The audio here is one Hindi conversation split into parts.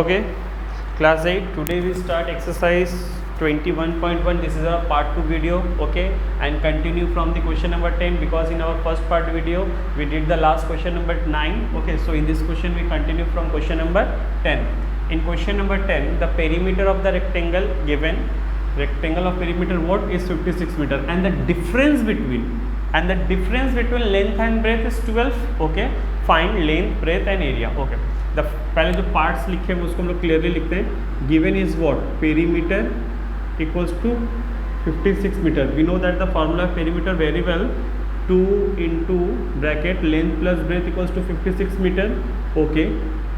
Okay, class 8, today we start exercise 21.1. This is our part 2 video. Okay, and continue from the question number 10, because in our first part video we did the last question number 9. Okay, so in this question we continue from question number 10. In question number 10, the perimeter of the rectangle given, rectangle of perimeter what is 56 meter, and the difference between length and breadth is 12. Okay, find length, breadth and area. Okay, the पहले जो पार्ट्स लिखे हैं उसको हम लोग क्लियरली लिखते हैं. Given is what, perimeter equals to 56 metre. We know that the formula of perimeter very well, 2 into bracket length plus breadth equals to 56 metre. Okay,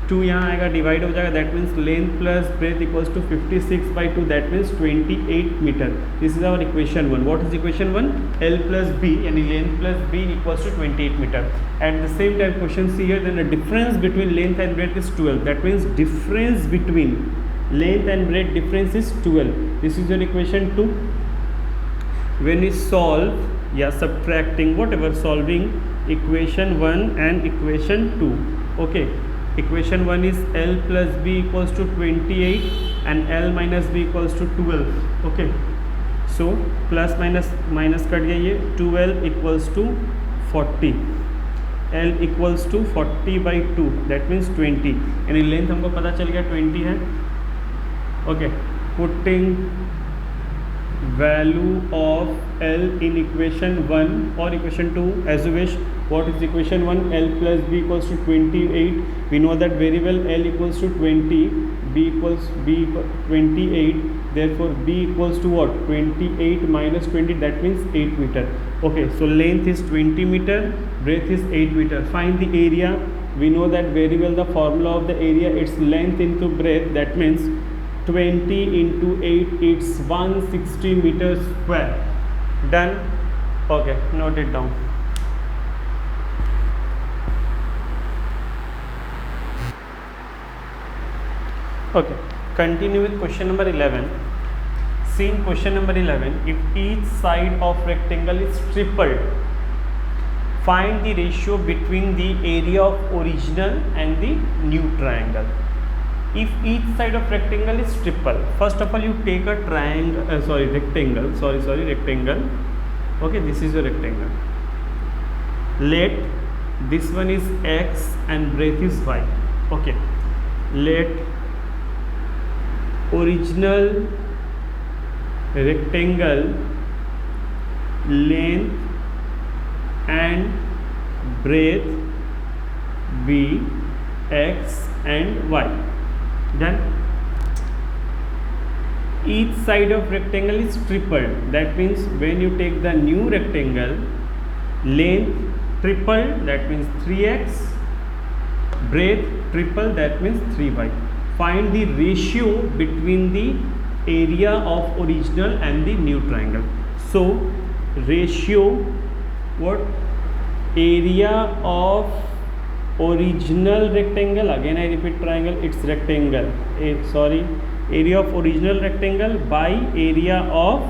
2 यहाँ आएगा, डिवाइड हो जाएगा, that means length plus breadth equals to 56/2, that means 28 metre. This is our equation 1. What is equation 1? L plus B, यानी length plus B equals to 28 metre. At the same time question see here, then the difference between length and breadth is 12. That means difference between length and breadth difference is 12. This is your equation 2. When we solve, subtracting, whatever, solving equation 1 and equation 2. Okay, equation 1 is L plus B equals to 28 and L minus B equals to 12. Okay, so plus minus cut गया, ये 12 equals to 40. L equals to 40/2, that means 20. यानी लेंथ हमको पता चल गया 20 है. Okay, putting value of L in equation 1 और equation 2 as you wish. What is equation 1? L plus B equals to 28. We know that very well. L equals to 20, B equals 28. therefore B equals to what? 28 minus 20, that means 8 meter. Okay, so length is 20 meter, breadth is 8 meter. Find the area. We know that very well, the formula of the area, it's length into breadth, that means 20 into 8, it's 160 meters square. Done. Okay, note it down. Okay, continue with question number 11. See in question number 11, if each side of rectangle is tripled, find the ratio between the area of original and the new triangle. If each side of rectangle is triple, first of all you take a rectangle. Okay, this is a rectangle. Let this one is x and breadth is y. Okay, let original rectangle length and breadth be x and y. Done. Each side of rectangle is tripled, that means when you take the new rectangle, length tripled, that means 3x, breadth triple, that means 3y. Find the ratio between the area of original and the new triangle. So ratio, what? Area of original rectangle, again I repeat triangle, it's rectangle, area of original rectangle by area of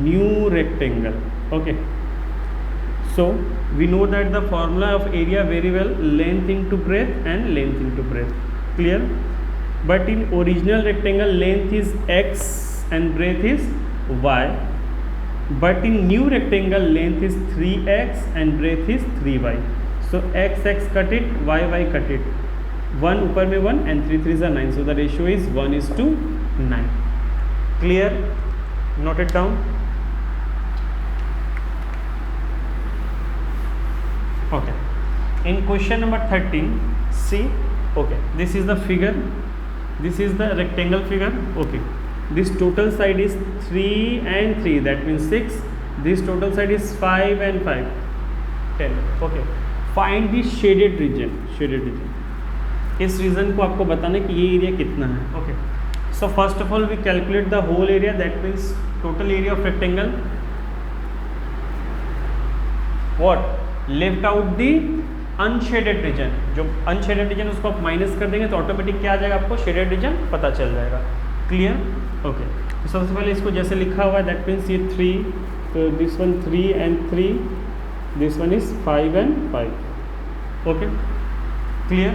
new rectangle. Okay, so we know that the formula of area very well, length into breadth and length into breadth. Clear? But in original rectangle length is x and breadth is y, but in new rectangle length is 3x and breadth is 3y. so x cut it, y cut it, 1 ऊपर में 1 and 3 3s are 9, so the ratio is 1:9. Clear? Note it down. Okay, in question number 13, see, okay, this is the figure. This is the rectangle figure. Okay, this total side is 3 and 3, that means 6. This total side is 5 and 5, 10. Okay, find the shaded region. इस रीजन को आपको बताना है कि ये एरिया कितना है. Okay, so first of all we calculate the whole area, that means total area of rectangle. What? Left out the unshaded region. जो अनशेडेड रीजन उसको आप माइनस कर देंगे तो ऑटोमेटिक क्या आ जाएगा, आपको शेडेड रीजन पता चल जाएगा. क्लियर? ओके, तो सबसे पहले इसको जैसे लिखा हुआ है, दैट मीन्स ये 3, तो this one 3 and 3, this one is 5 and 5. Okay, clear?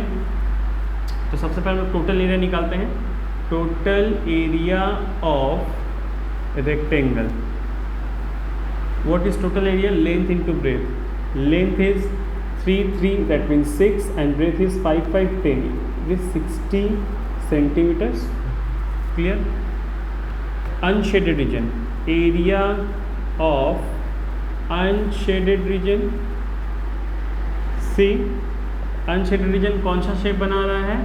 तो सबसे पहले हम टोटल एरिया निकालते हैं। Total area of rectangle, what is total area? Length into breadth. Length is 3 3, that means 6, and breadth is 5 5 10, with 60 centimetres. Clear? Unshaded region, area of unshaded region. See, unshaded region कौन सा शेप बना रहा है?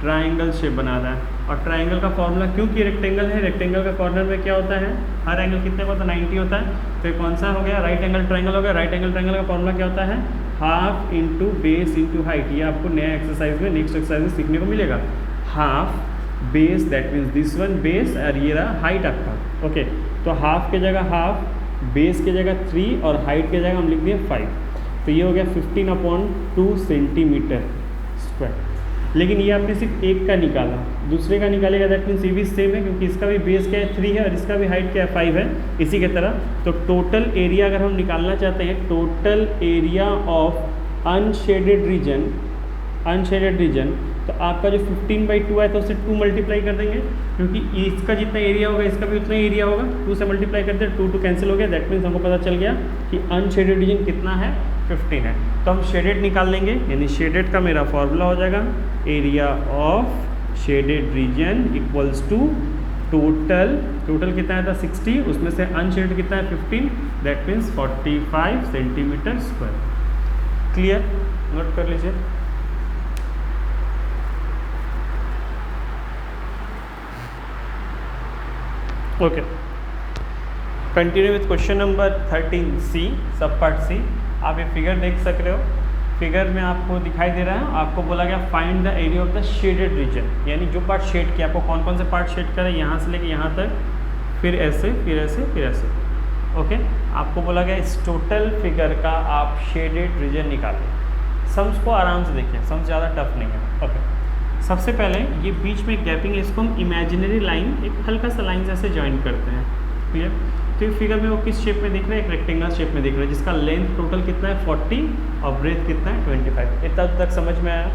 ट्राइंगल शेप बना रहा है। और ट्राइंगल का फॉर्मूला, क्योंकि रेक्टेंगल है, रेक्टेंगल का कॉर्नर में क्या होता है? हर एंगल कितने का होता है? 90 होता है। तो ये कौन सा हो गया? राइट एंगल ट्राइंगल हो गया। राइट एंगल ट्राइंगल का फॉर्मूला क्या होता है? Half into base into height. ये आपको नया एक्सरसाइज में, नेक्स्ट एक्सरसाइज में सीखने को मिलेगा। Half base, that means this one base, और ये रहा हाइट आपका। ओके, तो हाफ के जगह हाफ, बेस के जगह 3 और हाइट के जगह हम लिख दिए 5। तो ये हो गया 15/2 सेंटीमीटर स्क्वायर। लेकिन ये आपने सिर्फ एक का निकाला, दूसरे का निकालेगा, दैट मीन्स ये भी सेम है, क्योंकि इसका भी बेस क्या है? 3 है, और इसका भी हाइट क्या है? 5 है। इसी के तरह तो टोटल एरिया अगर हम निकालना चाहते हैं, total area of unshaded region, unshaded region, तो आपका जो 15/2 है तो उससे 2 मल्टीप्लाई कर देंगे, क्योंकि इसका जितना एरिया होगा इसका भी उतना ही एरिया होगा। 2 से मल्टीप्लाई करते हैं, 2 कैंसिल हो गया, दैट मीन्स हमको पता चल गया कि अनशेडेड रीजन कितना है? 15 है। तो हम शेडेड निकाल लेंगे, यानी शेडेड का मेरा फॉर्मूला हो जाएगा area of shaded region equals to total, total कितना है था? 60, उसमें से अनशेडेड कितना है? 15, that means 45 centimetre square. Clear? Note कर लीजिए। Okay, continue with question number 13C, सब पार्ट सी। आप ये फिगर देख सक रहे हो, फिगर में आपको दिखाई दे रहा है, आपको बोला गया find the area of the shaded region, यानी जो पार्ट शेड किया, आपको कौन कौन से पार्ट शेड करें, यहाँ से लेके यहाँ तक, फिर ऐसे, फिर ऐसे, फिर ऐसे। ओके, आपको बोला गया इस टोटल फिगर का आप शेडेड रीजन निकालें। सम्स को आराम से देखिए, सम्स ज़्यादा टफ नहीं है। ओके, सबसे पहले ये बीच में गैपिंग है, इसको हम इमेजिनरी लाइन, एक हल्का सा लाइन जैसे ज्वाइन करते हैं। क्लियर? तो ये फिगर में वो किस शेप में दिख रहा है? एक रेक्टेंगल शेप में दिख रहा है, जिसका लेंथ टोटल कितना है? 40 और ब्रेथ कितना है? 25। इतना तक समझ में आया?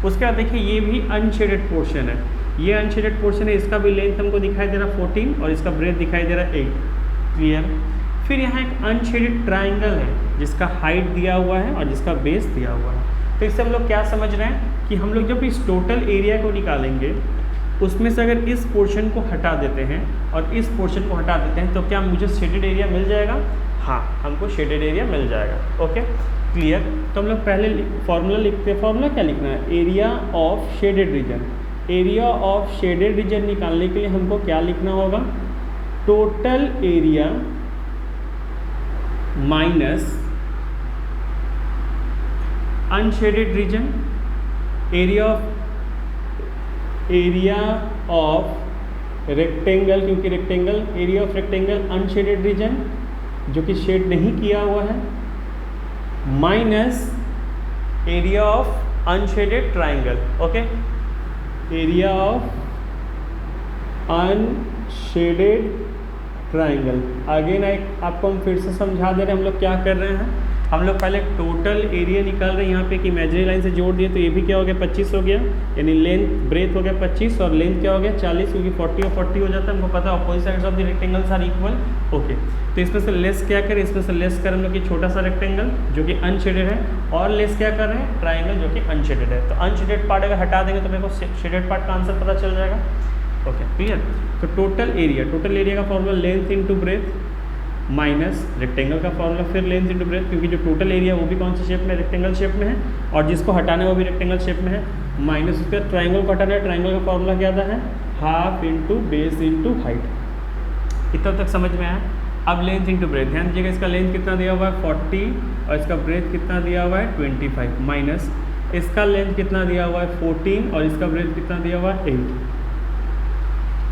उसके बाद देखिए ये भी अनशेडेड पोर्शन है, ये अनशेडेड पोर्शन है, इसका भी लेंथ हमको दिखाई दे रहा है 14 और इसका ब्रेथ दिखाई दे रहा है 8। क्लियर? फिर यहाँ एक अनशेडेड ट्राइंगल है, जिसका हाइट दिया हुआ है और जिसका बेस दिया हुआ है। तो इससे हम लोग क्या समझ रहे हैं कि हम लोग जब इस टोटल एरिया को निकालेंगे, उसमें से अगर इस पोर्शन को हटा देते हैं और इस पोर्शन को हटा देते हैं, तो क्या मुझे शेडेड एरिया मिल जाएगा? हाँ, हमको शेडेड एरिया मिल जाएगा। Okay, clear? तो हम लोग पहले फॉर्मूला लिखते हैं। फॉर्मूला क्या लिखना है? Area of shaded region. Area of shaded region निकालने के लिए हमको क्या लिखना होगा? Total area minus unshaded region, area of rectangle, क्योंकि rectangle, area of rectangle unshaded region जो कि शेड नहीं किया हुआ है, minus area of unshaded triangle. Okay, area of unshaded triangle. Again आपको हम फिर से समझा दे रहे हैं, हम लोग क्या कर रहे हैं। हम लोग पहले टोटल एरिया निकाल रहे हैं, यहाँ पे एक इमेजिनरी लाइन से जोड़ दिए, तो ये भी क्या हो गया? 25 हो गया, यानी लेंथ ब्रेथ हो गया 25 और लेंथ क्या हो गया? 40, क्योंकि 40 और 40 हो जाता है, हमको पता है opposite sides of the rectangles are equal. Okay, तो इसमें से लेस क्या करें? इसमें से लेस करें हम लोग ये छोटा सा रेक्टेंगल जो कि अनशेडेड है, और लेस क्या कर रहे हैं? ट्राइंगल जो कि अनशेडेड है। तो अनशेडेड पार्ट अगर हटा देंगे तो मेरे को शेडेड पार्ट का आंसर पता चल जाएगा। Okay, clear? तो टोटल एरिया का formula length into breadth minus rectangle का फॉर्मूला फिर लेंथ इंटू ब्रेथ, क्योंकि जो टोटल एरिया वो भी कौन से शेप में? रेक्टेंगल शेप में है, और जिसको हटाना है वो भी रेक्टेंगल शेप में है, माइनस उसके ट्राइंगल को हटाना है। ट्राइंगल का फॉर्मूला क्या आता है? Half into base into height. इतना तक समझ में आया? अब लेंथ इंटू ब्रेथ, ध्यान दीजिएगा, इसका लेंथ कितना दिया हुआ है? 40 और इसका ब्रेथ कितना दिया हुआ है? 25, माइनस इसका लेंथ कितना दिया हुआ है? 14 और इसका ब्रेथ कितना दिया हुआ है? 8।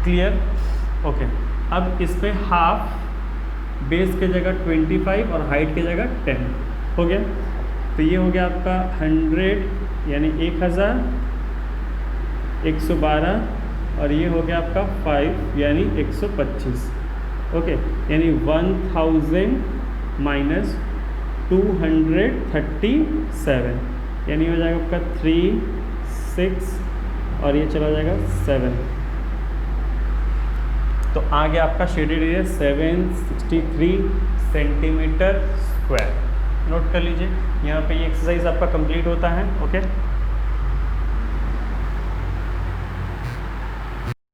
क्लियर? ओके, अब इसमें हाफ, बेस के जगह 25 और हाइट के जगह 10 हो गया। तो ये हो गया आपका 100, यानी 1000, 112 और ये हो गया आपका 5 यानी 125। ओके, यानी 1000 माइनस 237, यानी हो जाएगा आपका 3, 6, और ये चला जाएगा 7। तो आ गया आपका shaded area 763 centimetre square. Note कर लीजिए, यहाँ पे ये एक्सरसाइज आपका कंप्लीट होता है। ओके।